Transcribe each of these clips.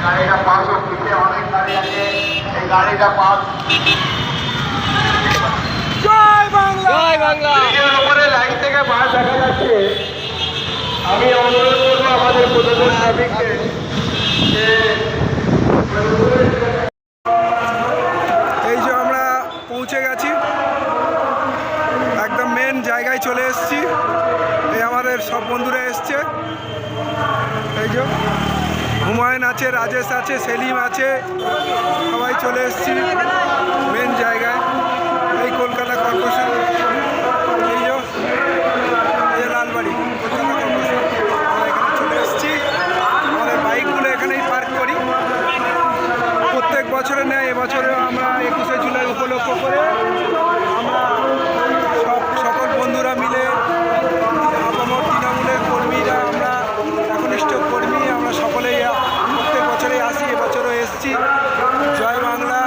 গাড়িটা পাস হচ্ছে, অনেক গাড়ি আছে, এই গাড়িটা পাস। জয় বাংলা, জয় বাংলা। উপরে লাইন থেকে বাস দেখা যাচ্ছে। আমি অনুরোধ করবো আমাদের প্রশাসন ট্রাফিককে এই যে আমরা পৌঁছে গেছি, একদম মেন জায়গায় চলে এসেছি। এই আমাদের সব বন্ধুরা এসছে। এই যে হুমায়ুন আছে, রাজেশ আছে, সেলিম আছে, সবাই চলে এসেছি মেন জায়গায়। এই কলকাতা কর্পোরেশন, এই যে লালবাড়ি কলকাতা কর্পোরেশন। আমরা এখানে চলে এসেছি, আমাদের বাইকগুলো এখানেই পার্ক করি। প্রত্যেক বছরে নেয়, এবছরেও আমরা 21শে জুলাই উপলক্ষ করে আমরা সকল বন্ধুরা মিলে আপামর তৃণমূলের কর্মীরা, আমরা একনিষ্ঠ কর্মী, আমরা সকলেই প্রত্যেক বছরেই আসি, এবছরও এসেছি। জয় বাংলা,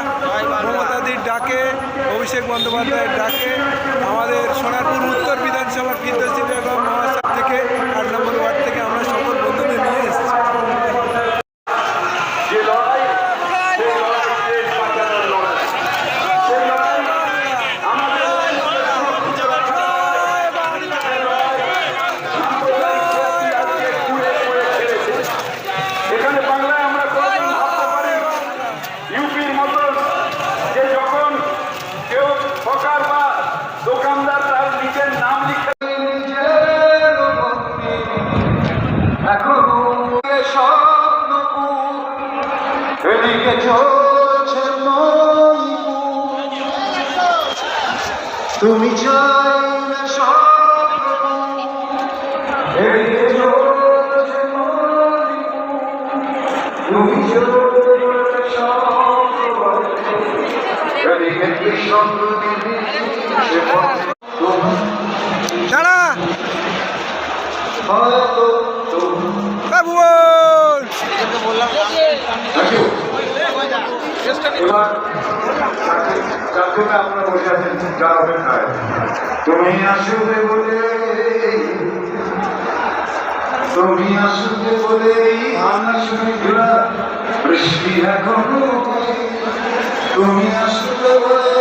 মমতাদির ডাকে, অভিষেক বন্দ্যোপাধ্যায়ের ডাকে, আমাদের সোনারপুর উত্তর বিধানসভার বিদ্যাশ্রী বেগম মহাশয় থেকে 8 নম্বর ওয়ার্ড থেকে আমরা সকল বন্ধুদের নিয়ে এসেছি। দোকানদার তার নিজের নাম লিখে এদিকে চলছে তুমি চাই না এদিকে চলছে তুমি এদিকে কৃষ্ণ দাঁড়া আপনারা বসে আছেন যার অপেক্ষায়। তুমি আসবে বলে, তুমি আসবে বলে বৃষ্টি এখনো, তুমি আসবে বলে